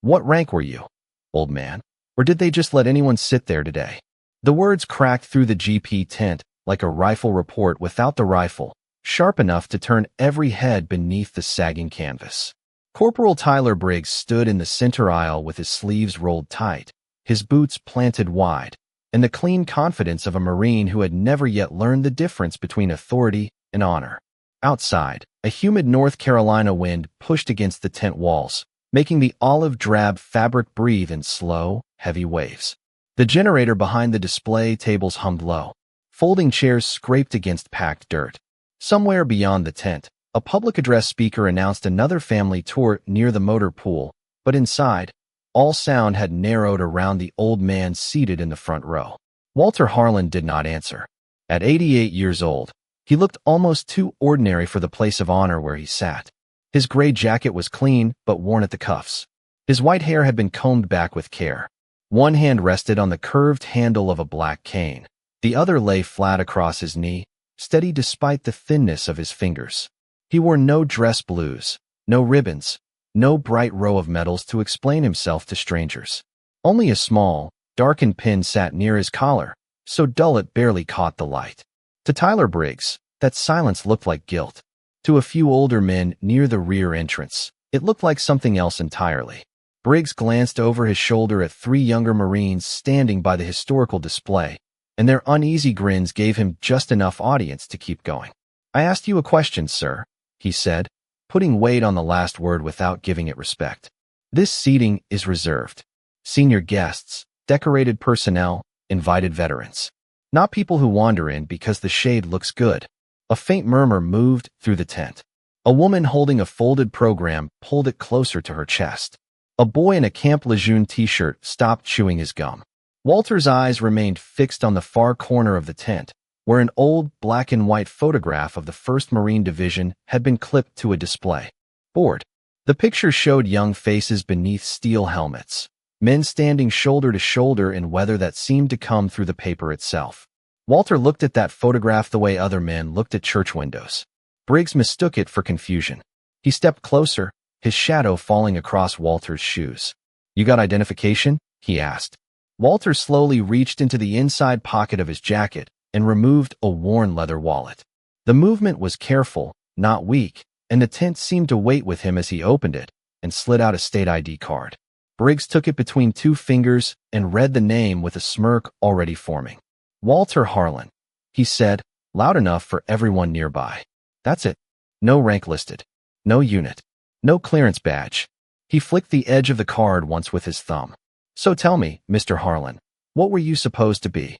What rank were you, old man? Or did they just let anyone sit there today? The words cracked through the GP tent like a rifle report without the rifle, sharp enough to turn every head beneath the sagging canvas. Corporal Tyler Briggs stood in the center aisle with his sleeves rolled tight, his boots planted wide, and the clean confidence of a Marine who had never yet learned the difference between authority and honor. Outside, a humid North Carolina wind pushed against the tent walls, making the olive-drab fabric breathe in slow, heavy waves. The generator behind the display tables hummed low. Folding chairs scraped against packed dirt. Somewhere beyond the tent, a public address speaker announced another family tour near the motor pool, but inside, all sound had narrowed around the old man seated in the front row. Walter Harlan did not answer. At 88 years old, he looked almost too ordinary for the place of honor where he sat. His gray jacket was clean but worn at the cuffs. His white hair had been combed back with care. One hand rested on the curved handle of a black cane. The other lay flat across his knee, steady despite the thinness of his fingers. He wore no dress blues, no ribbons, no bright row of medals to explain himself to strangers. Only a small, darkened pin sat near his collar, so dull it barely caught the light. To Tyler Briggs, that silence looked like guilt. To a few older men near the rear entrance, it looked like something else entirely. Briggs glanced over his shoulder at 3 younger Marines standing by the historical display, and their uneasy grins gave him just enough audience to keep going. "I asked you a question, sir," he said, putting weight on the last word without giving it respect. "This seating is reserved. Senior guests, decorated personnel, invited veterans. Not people who wander in because the shade looks good." A faint murmur moved through the tent. A woman holding a folded program pulled it closer to her chest. A boy in a Camp Lejeune t-shirt stopped chewing his gum. Walter's eyes remained fixed on the far corner of the tent, where an old black-and-white photograph of the 1st Marine Division had been clipped to a display board. The picture showed young faces beneath steel helmets, men standing shoulder to shoulder in weather that seemed to come through the paper itself. Walter looked at that photograph the way other men looked at church windows. Briggs mistook it for confusion. He stepped closer, his shadow falling across Walter's shoes. "You got identification?" he asked. Walter slowly reached into the inside pocket of his jacket and removed a worn leather wallet. The movement was careful, not weak, and the tent seemed to wait with him as he opened it and slid out a state ID card. Briggs took it between 2 fingers and read the name with a smirk already forming. "Walter Harlan," he said, loud enough for everyone nearby. "That's it. No rank listed. No unit. No clearance badge." He flicked the edge of the card once with his thumb. "So tell me, Mr. Harlan, what were you supposed to be?"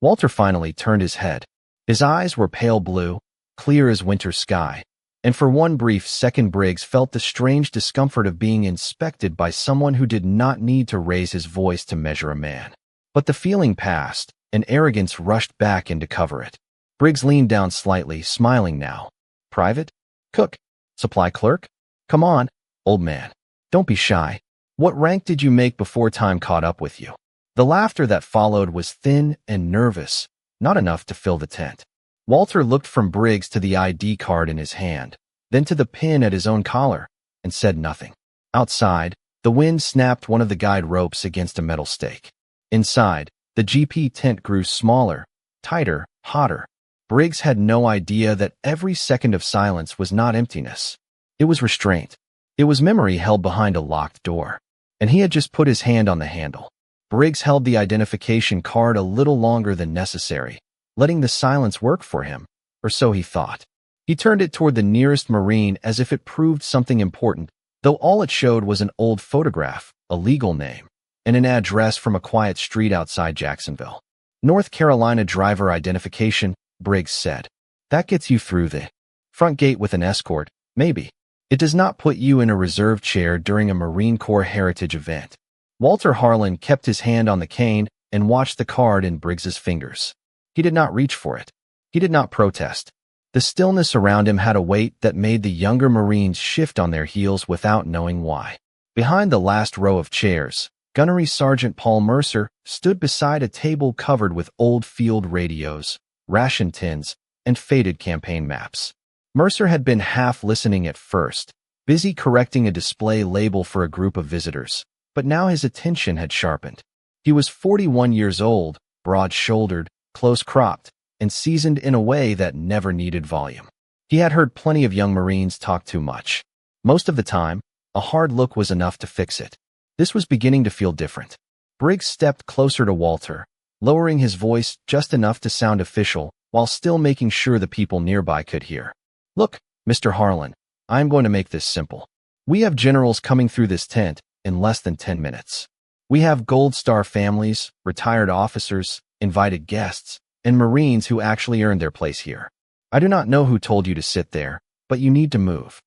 Walter finally turned his head. His eyes were pale blue, clear as winter sky, and for one brief second Briggs felt the strange discomfort of being inspected by someone who did not need to raise his voice to measure a man. But the feeling passed, and arrogance rushed back in to cover it. Briggs leaned down slightly, smiling now. "Private? Cook? Supply clerk? Come on, old man. Don't be shy. What rank did you make before time caught up with you?" The laughter that followed was thin and nervous, not enough to fill the tent. Walter looked from Briggs to the ID card in his hand, then to the pin at his own collar, and said nothing. Outside, the wind snapped one of the guide ropes against a metal stake. Inside, the GP tent grew smaller, tighter, hotter. Briggs had no idea that every second of silence was not emptiness. It was restraint. It was memory held behind a locked door. And he had just put his hand on the handle. Briggs held the identification card a little longer than necessary, letting the silence work for him, or so he thought. He turned it toward the nearest Marine as if it proved something important, though all it showed was an old photograph, a legal name, and an address from a quiet street outside Jacksonville. "North Carolina driver identification," Briggs said. "That gets you through the front gate with an escort, maybe. It does not put you in a reserved chair during a Marine Corps heritage event." Walter Harlan kept his hand on the cane and watched the card in Briggs's fingers. He did not reach for it. He did not protest. The stillness around him had a weight that made the younger Marines shift on their heels without knowing why. Behind the last row of chairs, Gunnery Sergeant Paul Mercer stood beside a table covered with old field radios, ration tins, and faded campaign maps. Mercer had been half listening at first, busy correcting a display label for a group of visitors. but now his attention had sharpened. He was 41 years old, broad-shouldered, close-cropped, and seasoned in a way that never needed volume. He had heard plenty of young Marines talk too much. Most of the time, a hard look was enough to fix it. This was beginning to feel different. Briggs stepped closer to Walter, lowering his voice just enough to sound official while still making sure the people nearby could hear. "Look, Mr. Harlan, I'm going to make this simple. We have generals coming through this tent in less than 10 minutes. We have Gold Star families, retired officers, invited guests, and Marines who actually earned their place here. I do not know who told you to sit there, but you need to move."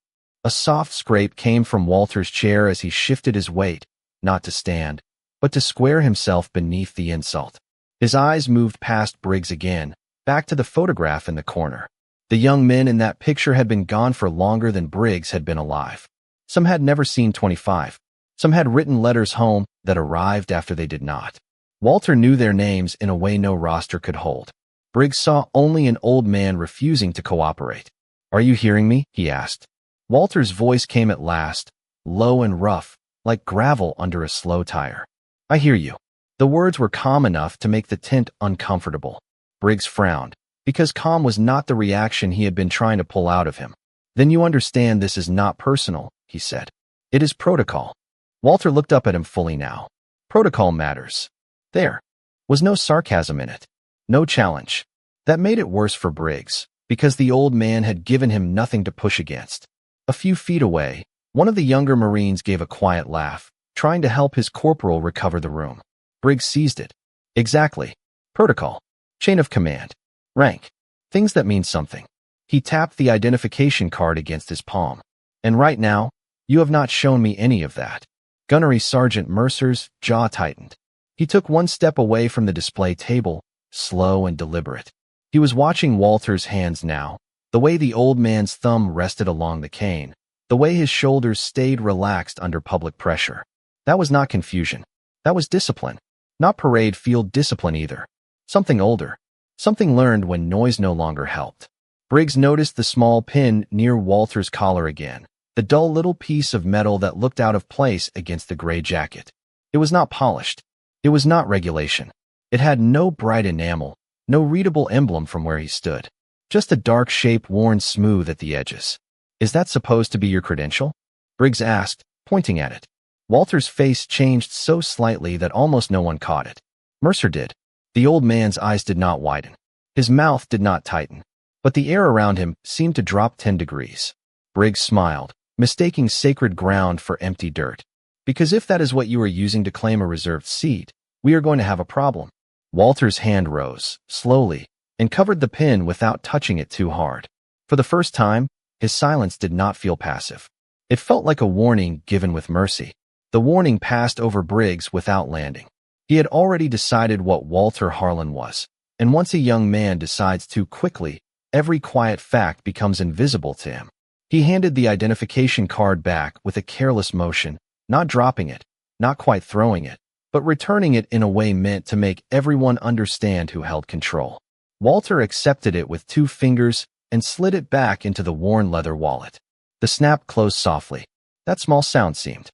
A soft scrape came from Walter's chair as he shifted his weight, not to stand, but to square himself beneath the insult. His eyes moved past Briggs again, back to the photograph in the corner. The young men in that picture had been gone for longer than Briggs had been alive. Some had never seen 25. Some had written letters home that arrived after they did not. Walter knew their names in a way no roster could hold. Briggs saw only an old man refusing to cooperate. "Are you hearing me?" he asked. Walter's voice came at last, low and rough, like gravel under a slow tire. "I hear you." The words were calm enough to make the tent uncomfortable. Briggs frowned, because calm was not the reaction he had been trying to pull out of him. "Then you understand this is not personal," he said. "It is protocol." Walter looked up at him fully now. Protocol matters. There was no sarcasm in it, no challenge. That made it worse for Briggs, because the old man had given him nothing to push against. A few feet away, one of the younger Marines gave a quiet laugh, trying to help his corporal recover the room. Briggs seized it. Exactly. Protocol. Chain of command. Rank. Things that mean something. He tapped the identification card against his palm. "And right now, you have not shown me any of that." Gunnery Sergeant Mercer's jaw tightened. He took one step away from the display table, slow and deliberate. He was watching Walter's hands now, the way the old man's thumb rested along the cane, the way his shoulders stayed relaxed under public pressure. That was not confusion. That was discipline. Not parade field discipline either. Something older. Something learned when noise no longer helped. Briggs noticed the small pin near Walter's collar again, the dull little piece of metal that looked out of place against the gray jacket. It was not polished. It was not regulation. It had no bright enamel, no readable emblem from where he stood. Just a dark shape worn smooth at the edges. "Is that supposed to be your credential?" Briggs asked, pointing at it. Walter's face changed so slightly that almost no one caught it. Mercer did. The old man's eyes did not widen. His mouth did not tighten. But the air around him seemed to drop 10 degrees. Briggs smiled, mistaking sacred ground for empty dirt. "Because if that is what you are using to claim a reserved seat, we are going to have a problem." Walter's hand rose, slowly, and covered the pin without touching it too hard. For the first time, his silence did not feel passive. It felt like a warning given with mercy. The warning passed over Briggs without landing. He had already decided what Walter Harlan was, and once a young man decides too quickly, every quiet fact becomes invisible to him. He handed the identification card back with a careless motion, not dropping it, not quite throwing it, but returning it in a way meant to make everyone understand who held control. Walter accepted it with 2 fingers and slid it back into the worn leather wallet. The snap closed softly. That small sound seemed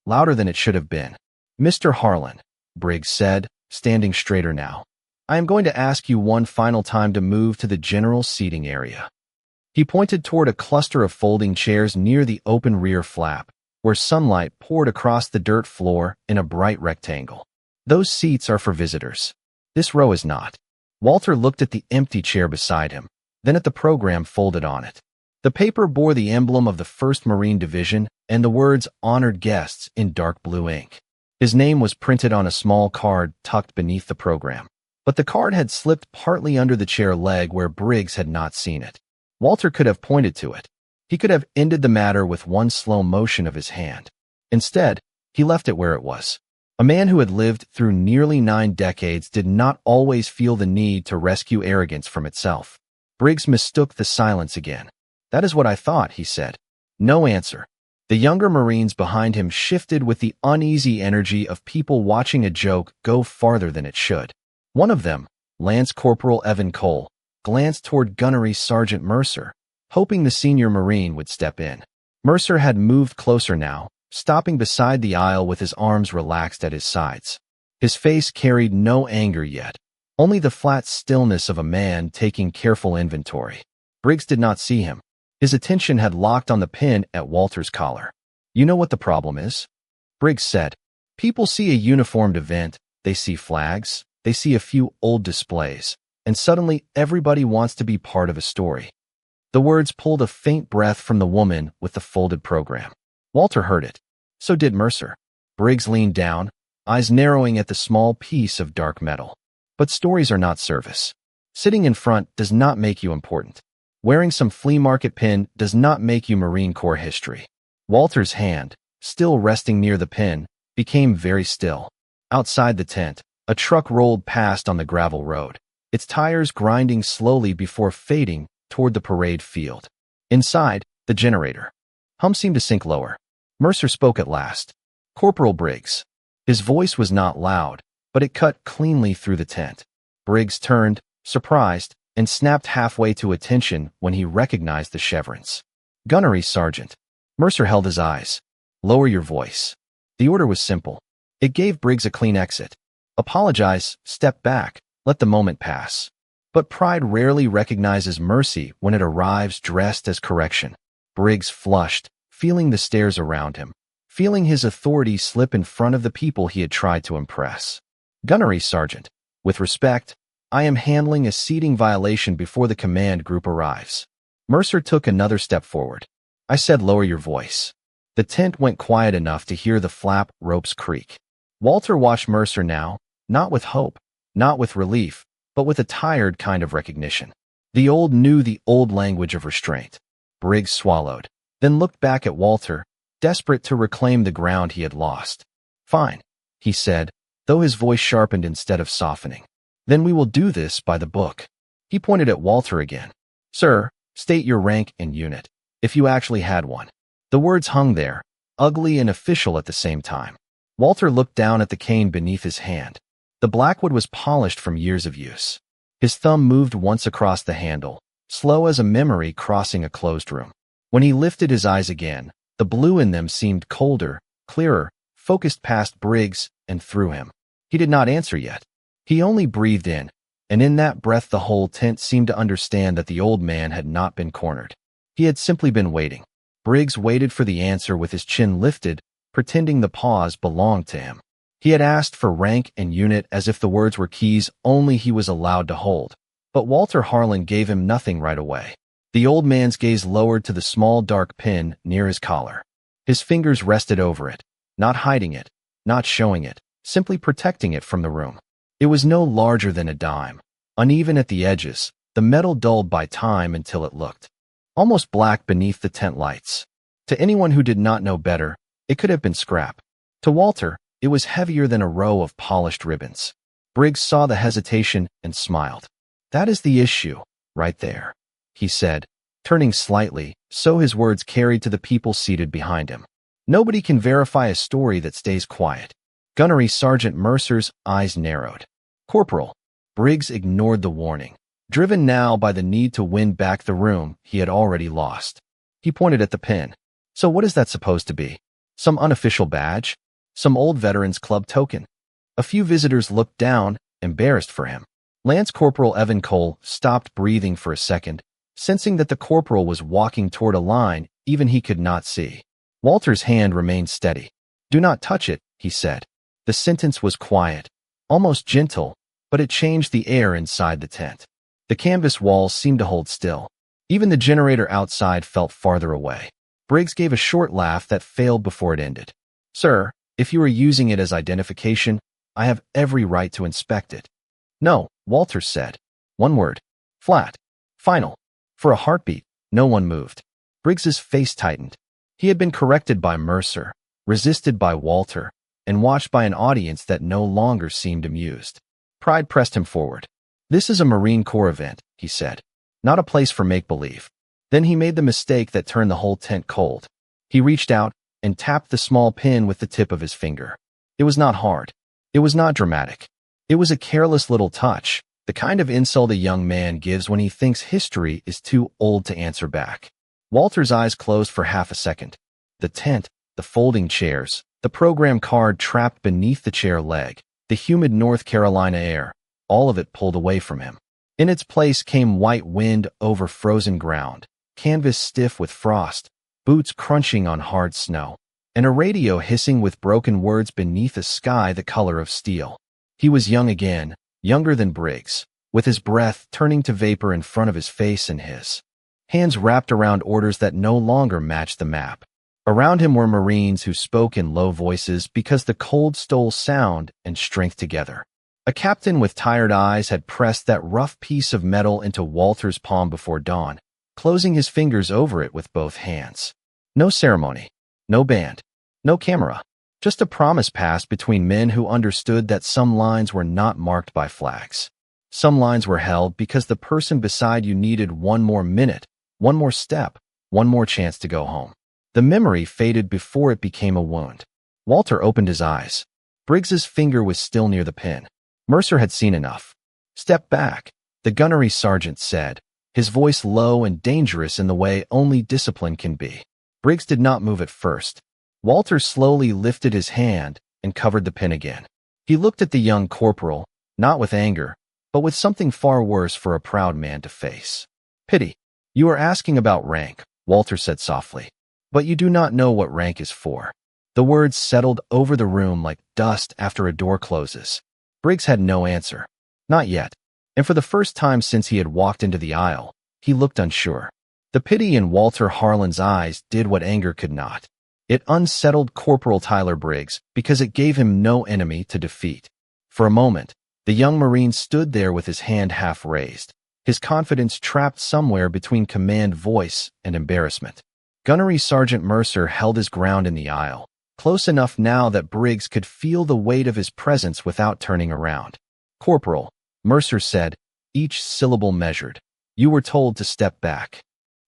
louder than it should have been. "Mr. Harlan," Briggs said, standing straighter now, "I am going to ask you one final time to move to the general seating area." He pointed toward a cluster of folding chairs near the open rear flap, where sunlight poured across the dirt floor in a bright rectangle. "Those seats are for visitors. This row is not." Walter looked at the empty chair beside him, then at the program folded on it. The paper bore the emblem of the 1st Marine Division and the words "Honored Guests" in dark blue ink. His name was printed on a small card tucked beneath the program, but the card had slipped partly under the chair leg where Briggs had not seen it. Walter could have pointed to it. He could have ended the matter with one slow motion of his hand. Instead, he left it where it was. A man who had lived through nearly 9 decades did not always feel the need to rescue arrogance from itself. Briggs mistook the silence again. "That is what I thought," he said. No answer. The younger Marines behind him shifted with the uneasy energy of people watching a joke go farther than it should. One of them, Lance Corporal Evan Cole, glanced toward Gunnery Sergeant Mercer, hoping the senior Marine would step in. Mercer had moved closer now, stopping beside the aisle with his arms relaxed at his sides. His face carried no anger yet, only the flat stillness of a man taking careful inventory. Briggs did not see him. His attention had locked on the pin at Walter's collar. "You know what the problem is?" Briggs said. "People see a uniformed event, they see flags, they see a few old displays, and suddenly everybody wants to be part of a story." The words pulled a faint breath from the woman with the folded program. Walter heard it. So did Mercer. Briggs leaned down, eyes narrowing at the small piece of dark metal. But stories are not service. Sitting in front does not make you important. Wearing some flea market pin does not make you Marine Corps history. Walter's hand, still resting near the pin, became very still. Outside the tent, a truck rolled past on the gravel road, its tires grinding slowly before fading toward the parade field. Inside, the generator hum seemed to sink lower. Mercer spoke at last. "Corporal Briggs." His voice was not loud, but it cut cleanly through the tent. Briggs turned, surprised, and snapped halfway to attention when he recognized the chevrons. "Gunnery Sergeant." Mercer held his eyes. "Lower your voice." The order was simple. It gave Briggs a clean exit. Apologize, step back, let the moment pass. But pride rarely recognizes mercy when it arrives dressed as correction. Briggs flushed, feeling the stares around him, feeling his authority slip in front of the people he had tried to impress. "Gunnery Sergeant, with respect, I am handling a seating violation before the command group arrives." Mercer took another step forward. "I said lower your voice." The tent went quiet enough to hear the flap ropes creak. Walter watched Mercer now, not with hope, not with relief, but with a tired kind of recognition. The old knew the old language of restraint. Briggs swallowed, then looked back at Walter, desperate to reclaim the ground he had lost. "Fine," he said, though his voice sharpened instead of softening. "Then we will do this by the book." He pointed at Walter again. "Sir, state your rank and unit, if you actually had one." The words hung there, ugly and official at the same time. Walter looked down at the cane beneath his hand. The blackwood was polished from years of use. His thumb moved once across the handle, slow as a memory crossing a closed room. When he lifted his eyes again, the blue in them seemed colder, clearer, focused past Briggs and through him. He did not answer yet. He only breathed in, and in that breath the whole tent seemed to understand that the old man had not been cornered. He had simply been waiting. Briggs waited for the answer with his chin lifted, pretending the pause belonged to him. He had asked for rank and unit as if the words were keys only he was allowed to hold. But Walter Harlan gave him nothing right away. The old man's gaze lowered to the small dark pin near his collar. His fingers rested over it, not hiding it, not showing it, simply protecting it from the room. It was no larger than a dime, uneven at the edges, the metal dulled by time until it looked almost black beneath the tent lights. To anyone who did not know better, it could have been scrap. To Walter, it was heavier than a row of polished ribbons. Briggs saw the hesitation and smiled. "That is the issue, right there," he said, turning slightly, so his words carried to the people seated behind him. "Nobody can verify a story that stays quiet." Gunnery Sergeant Mercer's eyes narrowed. "Corporal." Briggs ignored the warning, driven now by the need to win back the room he had already lost. He pointed at the pin. "So what is that supposed to be? Some unofficial badge? Some old Veterans Club token?" A few visitors looked down, embarrassed for him. Lance Corporal Evan Cole stopped breathing for a second, sensing that the corporal was walking toward a line even he could not see. Walter's hand remained steady. "Do not touch it," he said. The sentence was quiet, almost gentle, but it changed the air inside the tent. The canvas walls seemed to hold still. Even the generator outside felt farther away. Briggs gave a short laugh that failed before it ended. "Sir, if you are using it as identification, I have every right to inspect it." "No," Walter said. One word. Flat. Final. For a heartbeat, no one moved. Briggs's face tightened. He had been corrected by Mercer, resisted by Walter, and watched by an audience that no longer seemed amused. Pride pressed him forward. "This is a Marine Corps event," he said, "not a place for make-believe." Then he made the mistake that turned the whole tent cold. He reached out and tapped the small pin with the tip of his finger. It was not hard. It was not dramatic. It was a careless little touch, the kind of insult a young man gives when he thinks history is too old to answer back. Walter's eyes closed for half a second. The tent, the folding chairs, the program card trapped beneath the chair leg, the humid North Carolina air, all of it pulled away from him. In its place came white wind over frozen ground, canvas stiff with frost, boots crunching on hard snow, and a radio hissing with broken words beneath a sky the color of steel. He was young again, younger than Briggs, with his breath turning to vapor in front of his face and his hands wrapped around orders that no longer matched the map. Around him were Marines who spoke in low voices because the cold stole sound and strength together. A captain with tired eyes had pressed that rough piece of metal into Walter's palm before dawn, closing his fingers over it with both hands. No ceremony, no band, no camera, just a promise passed between men who understood that some lines were not marked by flags. Some lines were held because the person beside you needed one more minute, one more step, one more chance to go home. The memory faded before it became a wound. Walter opened his eyes. Briggs's finger was still near the pin. Mercer had seen enough. "Step back," the gunnery sergeant said, his voice low and dangerous in the way only discipline can be. Briggs did not move at first. Walter slowly lifted his hand and covered the pin again. He looked at the young corporal, not with anger, but with something far worse for a proud man to face. "Pity. You are asking about rank," Walter said softly. "But you do not know what rank is for." The words settled over the room like dust after a door closes. Briggs had no answer. Not yet. And for the first time since he had walked into the aisle, he looked unsure. The pity in Walter Harlan's eyes did what anger could not. It unsettled Corporal Tyler Briggs because it gave him no enemy to defeat. For a moment, the young Marine stood there with his hand half raised, his confidence trapped somewhere between command voice and embarrassment. Gunnery Sergeant Mercer held his ground in the aisle, close enough now that Briggs could feel the weight of his presence without turning around. "Corporal," Mercer said, each syllable measured, "you were told to step back."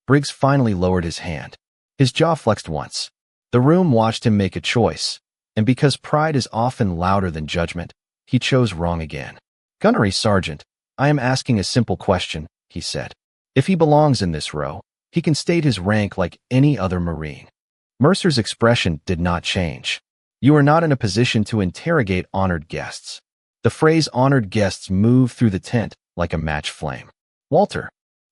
Briggs finally lowered his hand. His jaw flexed once. The room watched him make a choice, and because pride is often louder than judgment, he chose wrong again. "Gunnery Sergeant, I am asking a simple question," he said. "If he belongs in this row, he can state his rank like any other Marine." Mercer's expression did not change. "You are not in a position to interrogate honored guests." The phrase honored guests moved through the tent like a match flame. Walter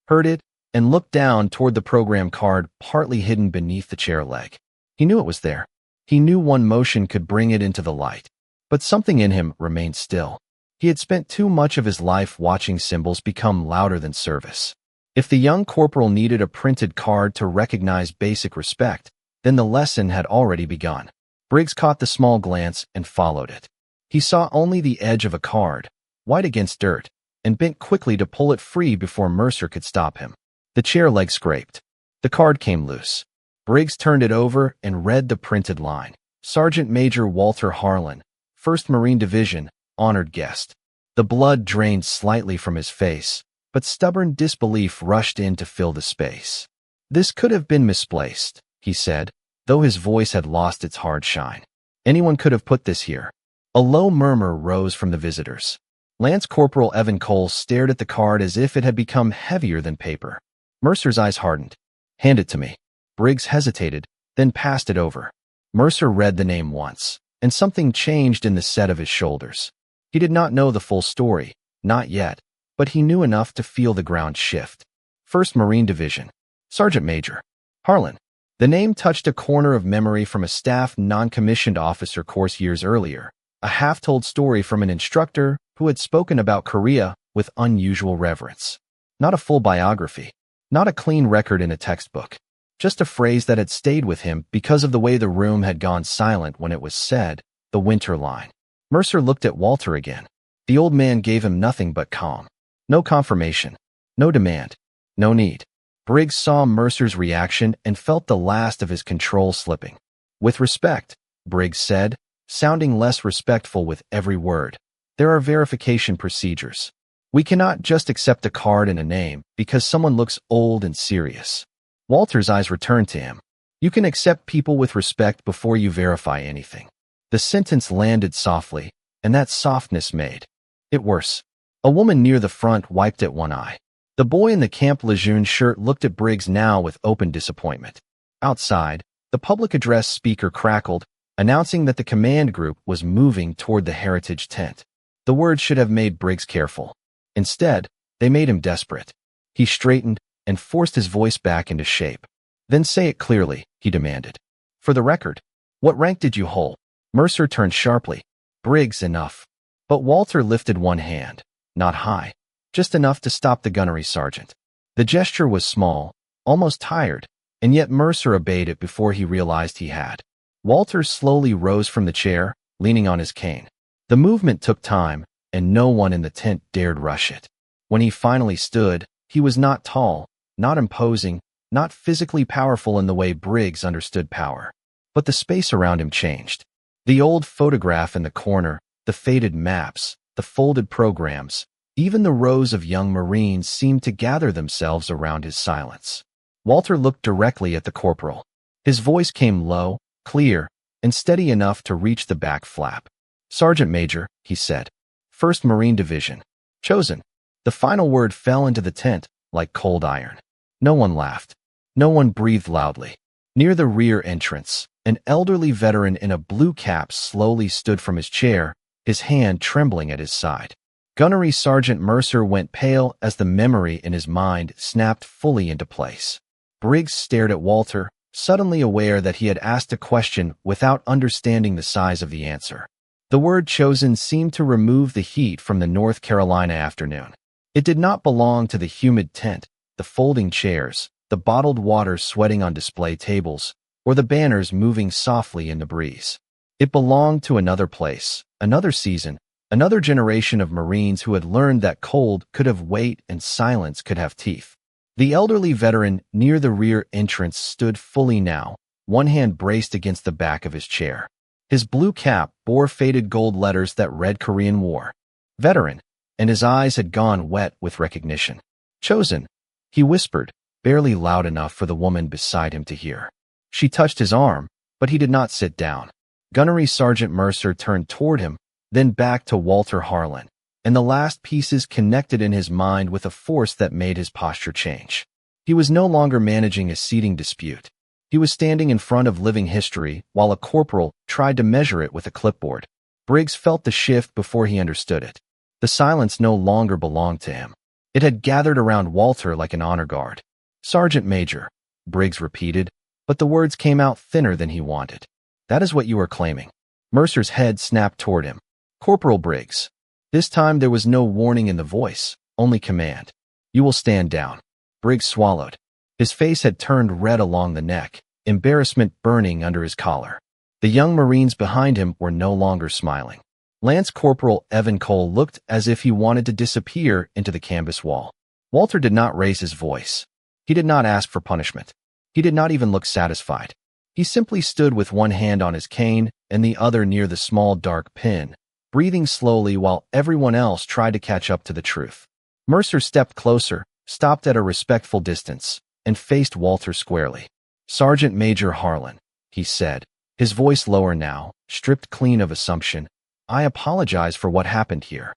heard it and looked down toward the program card partly hidden beneath the chair leg. He knew it was there. He knew one motion could bring it into the light. But something in him remained still. He had spent too much of his life watching symbols become louder than service. If the young corporal needed a printed card to recognize basic respect, then the lesson had already begun. Briggs caught the small glance and followed it. He saw only the edge of a card, white against dirt, and bent quickly to pull it free before Mercer could stop him. The chair leg scraped. The card came loose. Briggs turned it over and read the printed line. "Sergeant Major Walter Harlan, 1st Marine Division, honored guest." The blood drained slightly from his face, but stubborn disbelief rushed in to fill the space. "This could have been misplaced," he said, though his voice had lost its hard shine. "Anyone could have put this here." A low murmur rose from the visitors. Lance Corporal Evan Cole stared at the card as if it had become heavier than paper. Mercer's eyes hardened. "Hand it to me." Briggs hesitated, then passed it over. Mercer read the name once, and something changed in the set of his shoulders. He did not know the full story, not yet, but he knew enough to feel the ground shift. 1st Marine Division. Sergeant Major Harlan. The name touched a corner of memory from a staff non-commissioned officer course years earlier, a half-told story from an instructor who had spoken about Korea with unusual reverence. Not a full biography, not a clean record in a textbook. Just a phrase that had stayed with him because of the way the room had gone silent when it was said, the winter line. Mercer looked at Walter again. The old man gave him nothing but calm. No confirmation, no demand, no need. Briggs saw Mercer's reaction and felt the last of his control slipping. "With respect," Briggs said, sounding less respectful with every word, "there are verification procedures. We cannot just accept a card and a name because someone looks old and serious." Walter's eyes returned to him. "You can accept people with respect before you verify anything." The sentence landed softly, and that softness made it worse. A woman near the front wiped at one eye. The boy in the Camp Lejeune shirt looked at Briggs now with open disappointment. Outside, The public address speaker crackled, announcing that the command group was moving toward the heritage tent. The words should have made Briggs careful. Instead, they made him desperate. He straightened and forced his voice back into shape. Then say it clearly, he demanded. For the record, what rank did you hold? Mercer turned sharply. Briggs, enough. But Walter lifted one hand. Not high. Just enough to stop the gunnery sergeant. The gesture was small, almost tired, and yet Mercer obeyed it before he realized he had. Walter slowly rose from the chair, leaning on his cane. The movement took time, and no one in the tent dared rush it. When he finally stood, he was not tall, not imposing, not physically powerful in the way Briggs understood power. But the space around him changed. The old photograph in the corner, the faded maps, the folded programs, even the rows of young Marines seemed to gather themselves around his silence. Walter looked directly at the corporal. His voice came low, clear, and steady enough to reach the back flap. Sergeant Major, he said. 1st Marine Division. Chosen. The final word fell into the tent like cold iron. No one laughed. No one breathed loudly. Near the rear entrance, an elderly veteran in a blue cap slowly stood from his chair, his hand trembling at his side. Gunnery Sergeant Mercer went pale as the memory in his mind snapped fully into place. Briggs stared at Walter, suddenly aware that he had asked a question without understanding the size of the answer. The word chosen seemed to remove the heat from the North Carolina afternoon. It did not belong to the humid tent, the folding chairs, the bottled water sweating on display tables, or the banners moving softly in the breeze. It belonged to another place, another season, another generation of Marines who had learned that cold could have weight and silence could have teeth. The elderly veteran near the rear entrance stood fully now, one hand braced against the back of his chair. His blue cap bore faded gold letters that read Korean War. Veteran, and his eyes had gone wet with recognition. Chosen, he whispered, barely loud enough for the woman beside him to hear. She touched his arm, but he did not sit down. Gunnery Sergeant Mercer turned toward him, then back to Walter Harlan, and the last pieces connected in his mind with a force that made his posture change. He was no longer managing a seating dispute. He was standing in front of living history while a corporal tried to measure it with a clipboard. Briggs felt the shift before he understood it. The silence no longer belonged to him. It had gathered around Walter like an honor guard. Sergeant Major, Briggs repeated, but the words came out thinner than he wanted. That is what you are claiming. Mercer's head snapped toward him. Corporal Briggs. This time there was no warning in the voice, only command. You will stand down. Briggs swallowed. His face had turned red along the neck, embarrassment burning under his collar. The young Marines behind him were no longer smiling. Lance Corporal Evan Cole looked as if he wanted to disappear into the canvas wall. Walter did not raise his voice. He did not ask for punishment. He did not even look satisfied. He simply stood with one hand on his cane and the other near the small dark pin, breathing slowly while everyone else tried to catch up to the truth. Mercer stepped closer, stopped at a respectful distance, and faced Walter squarely. Sergeant Major Harlan, he said, his voice lower now, stripped clean of assumption. I apologize for what happened here.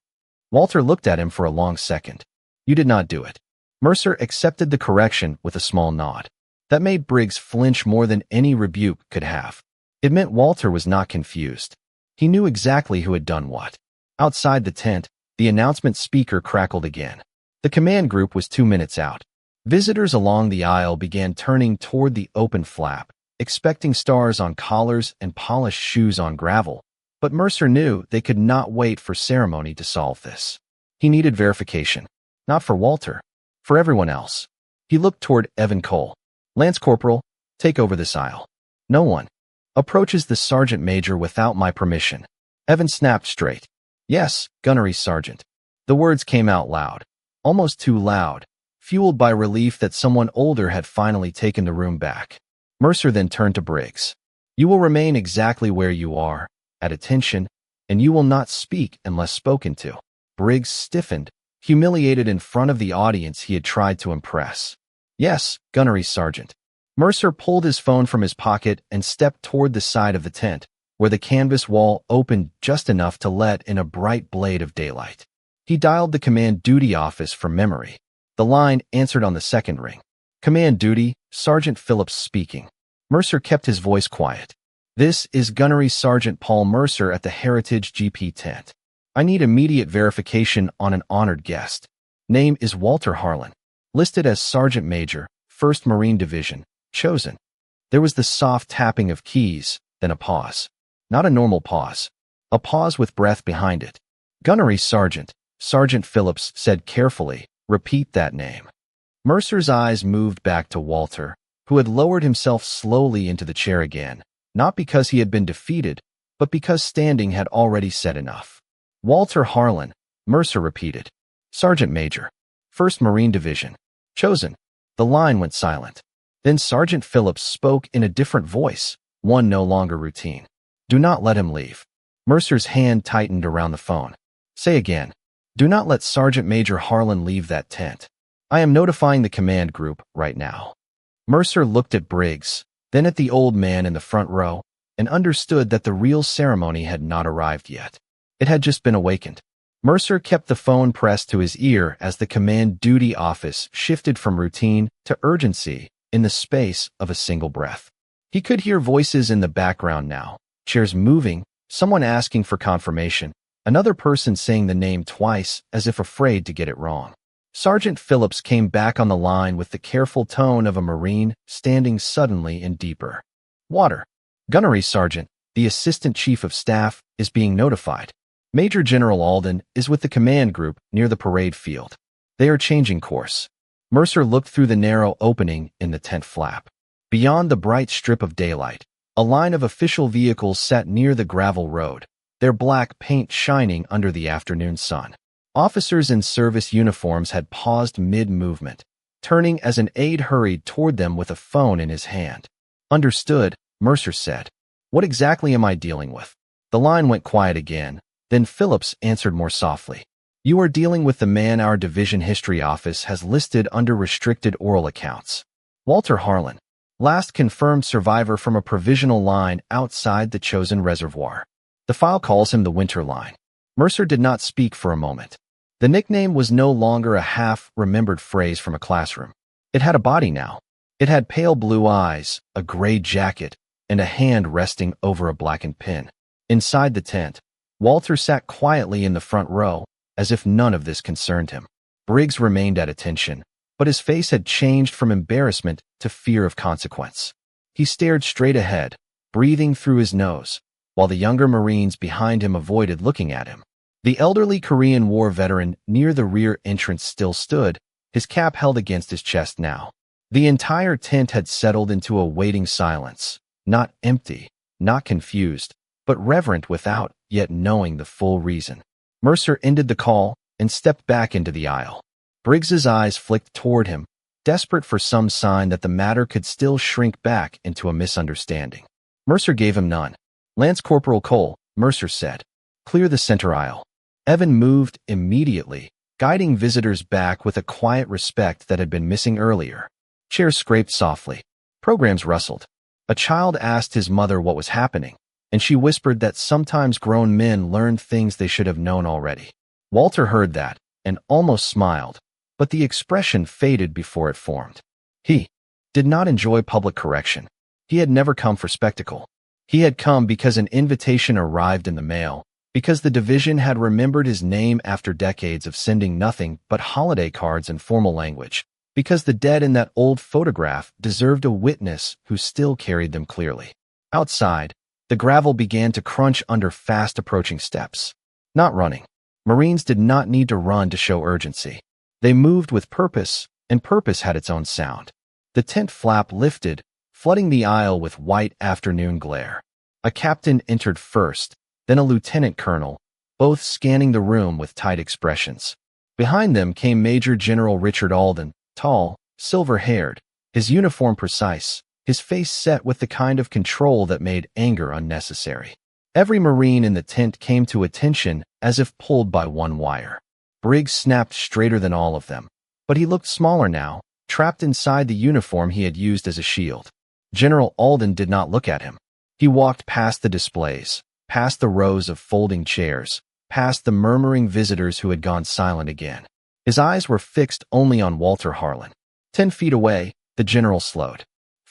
Walter looked at him for a long second. You did not do it. Mercer accepted the correction with a small nod. That made Briggs flinch more than any rebuke could have. It meant Walter was not confused. He knew exactly who had done what. Outside the tent, the announcement speaker crackled again. The command group was 2 minutes out. Visitors along the aisle began turning toward the open flap, expecting stars on collars and polished shoes on gravel. But Mercer knew they could not wait for ceremony to solve this. He needed verification. Not for Walter. For everyone else. He looked toward Evan Cole. Lance Corporal, take over this aisle. No one approaches the Sergeant Major without my permission. Evan snapped straight. Yes, Gunnery Sergeant. The words came out loud. Almost too loud, fueled by relief that someone older had finally taken the room back. Mercer then turned to Briggs. You will remain exactly where you are, at attention, and you will not speak unless spoken to. Briggs stiffened, humiliated in front of the audience he had tried to impress. Yes, Gunnery Sergeant. Mercer pulled his phone from his pocket and stepped toward the side of the tent, where the canvas wall opened just enough to let in a bright blade of daylight. He dialed the command duty office from memory. The line answered on the second ring. Command duty, Sergeant Phillips speaking. Mercer kept his voice quiet. "This is Gunnery Sergeant Paul Mercer at the Heritage GP tent. I need immediate verification on an honored guest. Name is Walter Harlan. Listed as Sergeant Major, 1st Marine Division. Chosen." There was the soft tapping of keys, then a pause. Not a normal pause. A pause with breath behind it. "Gunnery Sergeant," Sergeant Phillips said carefully. "Repeat that name." Mercer's eyes moved back to Walter, who had lowered himself slowly into the chair again, not because he had been defeated, but because standing had already said enough. "Walter Harlan," Mercer repeated. "Sergeant Major, 1st Marine Division. Chosen." The line went silent. Then Sergeant Phillips spoke in a different voice, one no longer routine. "Do not let him leave." Mercer's hand tightened around the phone. "Say again." "Do not let Sergeant Major Harlan leave that tent. I am notifying the command group right now." Mercer looked at Briggs, then at the old man in the front row, and understood that the real ceremony had not arrived yet. It had just been awakened. Mercer kept the phone pressed to his ear as the command duty office shifted from routine to urgency in the space of a single breath. He could hear voices in the background now, chairs moving, someone asking for confirmation, another person saying the name twice as if afraid to get it wrong. Sergeant Phillips came back on the line with the careful tone of a Marine standing suddenly in deeper water. "Gunnery Sergeant, the Assistant Chief of Staff, is being notified. Major General Alden is with the command group near the parade field. They are changing course." Mercer looked through the narrow opening in the tent flap. Beyond the bright strip of daylight, a line of official vehicles sat near the gravel road, their black paint shining under the afternoon sun. Officers in service uniforms had paused mid-movement, turning as an aide hurried toward them with a phone in his hand. "Understood," Mercer said. "What exactly am I dealing with?" The line went quiet again, then Phillips answered more softly. "You are dealing with the man our division history office has listed under restricted oral accounts. Walter Harlan, last confirmed survivor from a provisional line outside the chosen reservoir. The file calls him the Winter Line." Mercer did not speak for a moment. The nickname was no longer a half-remembered phrase from a classroom. It had a body now. It had pale blue eyes, a gray jacket, and a hand resting over a blackened pin. Inside the tent, Walter sat quietly in the front row, as if none of this concerned him. Briggs remained at attention, but his face had changed from embarrassment to fear of consequence. He stared straight ahead, breathing through his nose, while the younger Marines behind him avoided looking at him. The elderly Korean War veteran near the rear entrance still stood, his cap held against his chest now. The entire tent had settled into a waiting silence, not empty, not confused, but reverent without yet knowing the full reason. Mercer ended the call and stepped back into the aisle. Briggs's eyes flicked toward him, desperate for some sign that the matter could still shrink back into a misunderstanding. Mercer gave him none. "Lance Corporal Cole," Mercer said. "Clear the center aisle." Evan moved immediately, guiding visitors back with a quiet respect that had been missing earlier. Chairs scraped softly. Programs rustled. A child asked his mother what was happening, and she whispered that sometimes grown men learned things they should have known already. Walter heard that and almost smiled, but the expression faded before it formed. He did not enjoy public correction. He had never come for spectacle. He had come because an invitation arrived in the mail, because the division had remembered his name after decades of sending nothing but holiday cards and formal language, because the dead in that old photograph deserved a witness who still carried them clearly. Outside, the gravel began to crunch under fast-approaching steps. Not running. Marines did not need to run to show urgency. They moved with purpose, and purpose had its own sound. The tent flap lifted, flooding the aisle with white afternoon glare. A captain entered first, then a lieutenant colonel, both scanning the room with tight expressions. Behind them came Major General Richard Alden, tall, silver-haired, his uniform precise, his face set with the kind of control that made anger unnecessary. Every Marine in the tent came to attention as if pulled by one wire. Briggs snapped straighter than all of them, but he looked smaller now, trapped inside the uniform he had used as a shield. General Alden did not look at him. He walked past the displays, past the rows of folding chairs, past the murmuring visitors who had gone silent again. His eyes were fixed only on Walter Harlan. 10 feet away, the general slowed.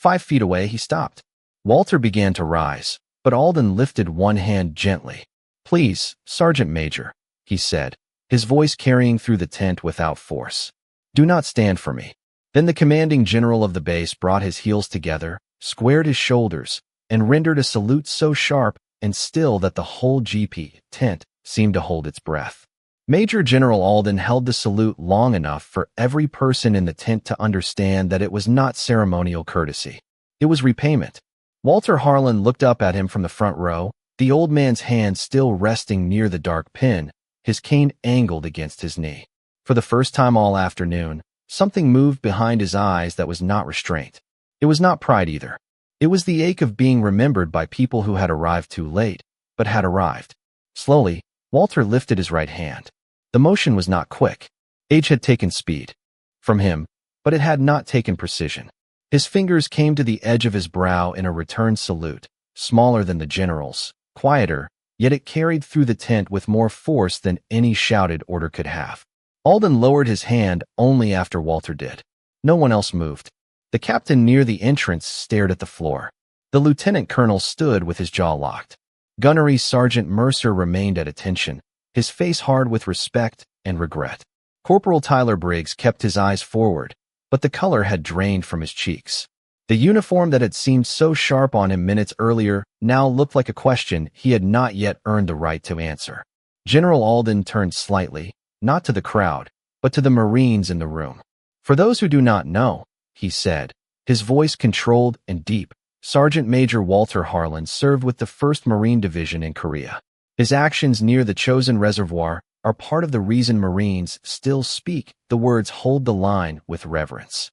5 feet away, he stopped. Walter began to rise, but Alden lifted one hand gently. "Please, Sergeant Major," he said, his voice carrying through the tent without force. "Do not stand for me." Then the commanding general of the base brought his heels together, squared his shoulders, and rendered a salute so sharp and still that the whole GP tent seemed to hold its breath. Major General Alden held the salute long enough for every person in the tent to understand that it was not ceremonial courtesy. It was repayment. Walter Harlan looked up at him from the front row, the old man's hand still resting near the dark pin, his cane angled against his knee. For the first time all afternoon, something moved behind his eyes that was not restraint. It was not pride either. It was the ache of being remembered by people who had arrived too late, but had arrived. Slowly, Walter lifted his right hand. The motion was not quick. Age had taken speed from him, but it had not taken precision. His fingers came to the edge of his brow in a return salute, smaller than the general's, quieter, yet it carried through the tent with more force than any shouted order could have. Alden lowered his hand only after Walter did. No one else moved. The captain near the entrance stared at the floor. The lieutenant colonel stood with his jaw locked. Gunnery Sergeant Mercer remained at attention, his face hard with respect and regret. Corporal Tyler Briggs kept his eyes forward, but the color had drained from his cheeks. The uniform that had seemed so sharp on him minutes earlier now looked like a question he had not yet earned the right to answer. General Alden turned slightly, not to the crowd, but to the Marines in the room. "For those who do not know," he said, his voice controlled and deep, Sergeant Major Walter Harlan served with the 1st Marine Division in Korea. His actions near the chosen reservoir are part of the reason Marines still speak the words "hold the line" with reverence.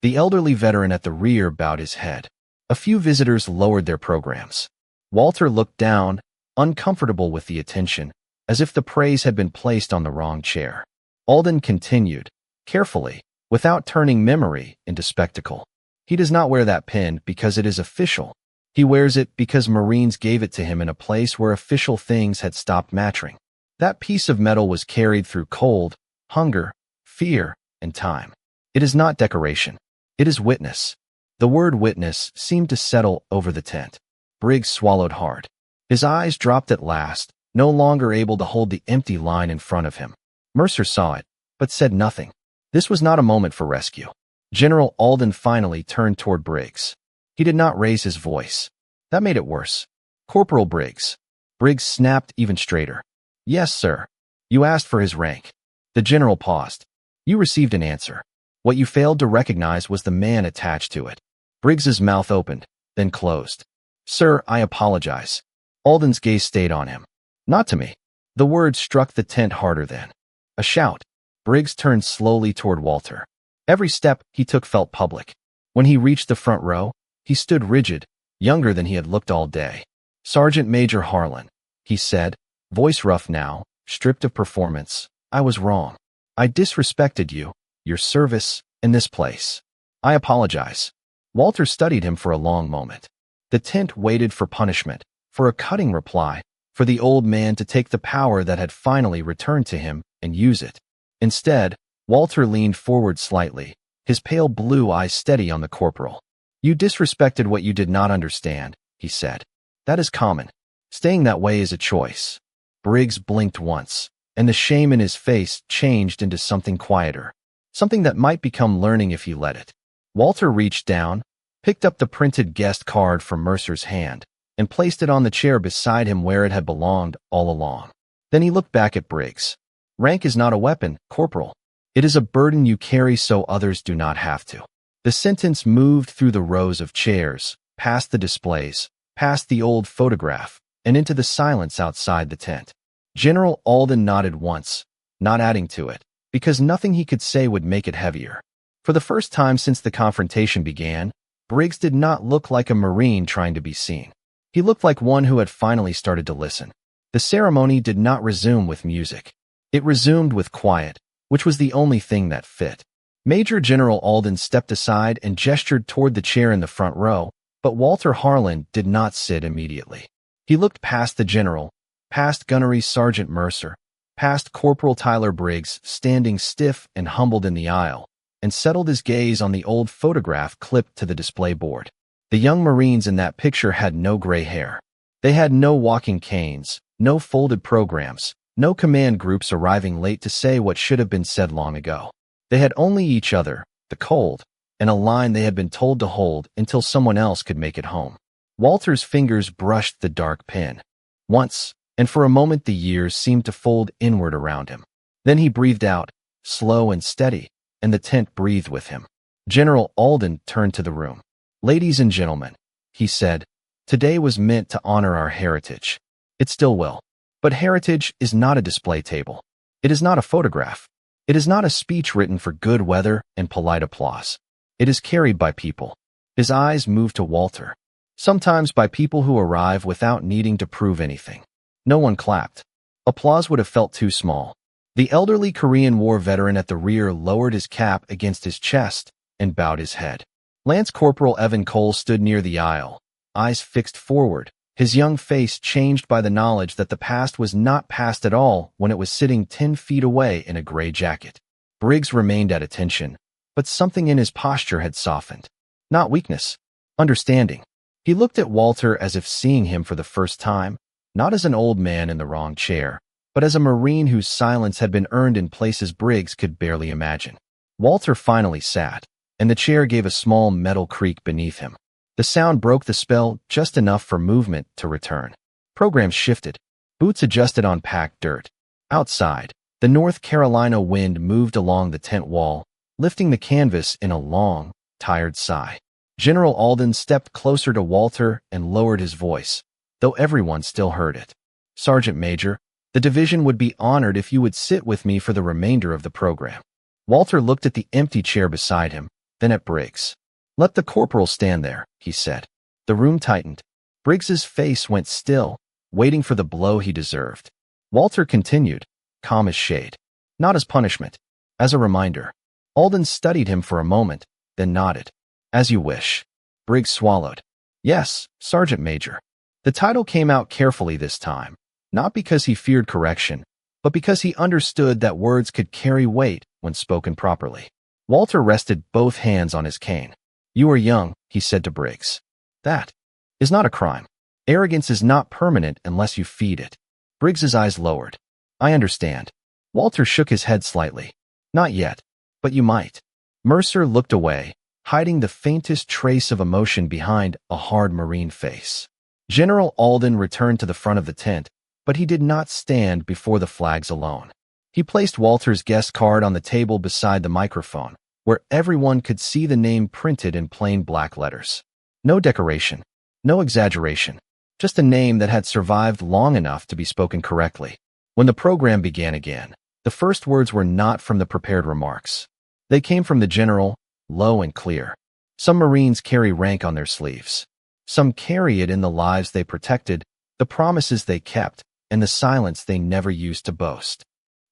The elderly veteran at the rear bowed his head. A few visitors lowered their programs. Walter looked down, uncomfortable with the attention, as if the praise had been placed on the wrong chair. Alden continued, carefully, without turning memory into spectacle. "He does not wear that pin because it is official. He wears it because Marines gave it to him in a place where official things had stopped mattering. That piece of metal was carried through cold, hunger, fear, and time. It is not decoration. It is witness." The word witness seemed to settle over the tent. Briggs swallowed hard. His eyes dropped at last, no longer able to hold the empty line in front of him. Mercer saw it, but said nothing. This was not a moment for rescue. General Alden finally turned toward Briggs. He did not raise his voice. That made it worse. "Corporal Briggs." Briggs snapped even straighter. "Yes, sir." "You asked for his rank." The general paused. "You received an answer. What you failed to recognize was the man attached to it." Briggs's mouth opened, then closed. "Sir, I apologize." Alden's gaze stayed on him. "Not to me." The words struck the tent harder then. A shout. Briggs turned slowly toward Walter. Every step he took felt public. When he reached the front row, he stood rigid, younger than he had looked all day. "Sergeant Major Harlan," he said, voice rough now, stripped of performance, "I was wrong. I disrespected you, your service, and this place. I apologize." Walter studied him for a long moment. The tent waited for punishment, for a cutting reply, for the old man to take the power that had finally returned to him and use it. Instead, Walter leaned forward slightly, his pale blue eyes steady on the corporal. "You disrespected what you did not understand," he said. "That is common. Staying that way is a choice." Briggs blinked once, and the shame in his face changed into something quieter, something that might become learning if he let it. Walter reached down, picked up the printed guest card from Mercer's hand, and placed it on the chair beside him where it had belonged all along. Then he looked back at Briggs. "Rank is not a weapon, Corporal. It is a burden you carry so others do not have to." The sentence moved through the rows of chairs, past the displays, past the old photograph, and into the silence outside the tent. General Alden nodded once, not adding to it, because nothing he could say would make it heavier. For the first time since the confrontation began, Briggs did not look like a Marine trying to be seen. He looked like one who had finally started to listen. The ceremony did not resume with music. It resumed with quiet, which was the only thing that fit. Major General Alden stepped aside and gestured toward the chair in the front row, but Walter Harlan did not sit immediately. He looked past the general, past Gunnery Sergeant Mercer, past Corporal Tyler Briggs standing stiff and humbled in the aisle, and settled his gaze on the old photograph clipped to the display board. The young Marines in that picture had no gray hair. They had no walking canes, no folded programs, no command groups arriving late to say what should have been said long ago. They had only each other, the cold, and a line they had been told to hold until someone else could make it home. Walter's fingers brushed the dark pin. Once, and for a moment the years seemed to fold inward around him. Then he breathed out, slow and steady, and the tent breathed with him. General Alden turned to the room. "Ladies and gentlemen," he said, "today was meant to honor our heritage. It still will. But heritage is not a display table. It is not a photograph. It is not a speech written for good weather and polite applause. It is carried by people." His eyes moved to Walter. "Sometimes by people who arrive without needing to prove anything." No one clapped. Applause would have felt too small. The elderly Korean War veteran at the rear lowered his cap against his chest and bowed his head. Lance Corporal Evan Cole stood near the aisle, eyes fixed forward, his young face changed by the knowledge that the past was not past at all when it was sitting 10 feet away in a gray jacket. Briggs remained at attention, but something in his posture had softened. Not weakness, understanding. He looked at Walter as if seeing him for the first time, not as an old man in the wrong chair, but as a Marine whose silence had been earned in places Briggs could barely imagine. Walter finally sat, and the chair gave a small metal creak beneath him. The sound broke the spell just enough for movement to return. Programs shifted. Boots adjusted on packed dirt. Outside, the North Carolina wind moved along the tent wall, lifting the canvas in a long, tired sigh. General Alden stepped closer to Walter and lowered his voice, though everyone still heard it. "Sergeant Major, the division would be honored if you would sit with me for the remainder of the program." Walter looked at the empty chair beside him, then at Briggs. "Let the corporal stand there," he said. The room tightened. Briggs's face went still, waiting for the blow he deserved. Walter continued, calm as shade. "Not as punishment, as a reminder." Alden studied him for a moment, then nodded. "As you wish." Briggs swallowed. "Yes, Sergeant Major." The title came out carefully this time, not because he feared correction, but because he understood that words could carry weight when spoken properly. Walter rested both hands on his cane. "You are young," he said to Briggs. "That is not a crime. Arrogance is not permanent unless you feed it." Briggs's eyes lowered. "I understand." Walter shook his head slightly. "Not yet, but you might." Mercer looked away, hiding the faintest trace of emotion behind a hard Marine face. General Alden returned to the front of the tent, but he did not stand before the flags alone. He placed Walter's guest card on the table beside the microphone, where everyone could see the name printed in plain black letters. No decoration, no exaggeration, just a name that had survived long enough to be spoken correctly. When the program began again, the first words were not from the prepared remarks. They came from the general, low and clear. Some Marines carry rank on their sleeves. Some carry it in the lives they protected, the promises they kept, and the silence they never used to boast.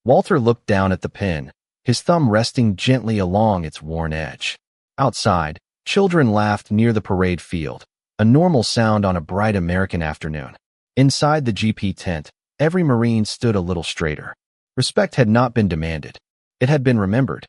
Walter looked down at the pen, his thumb resting gently along its worn edge. Outside, children laughed near the parade field, a normal sound on a bright American afternoon. Inside the GP tent, every Marine stood a little straighter. Respect had not been demanded. It had been remembered.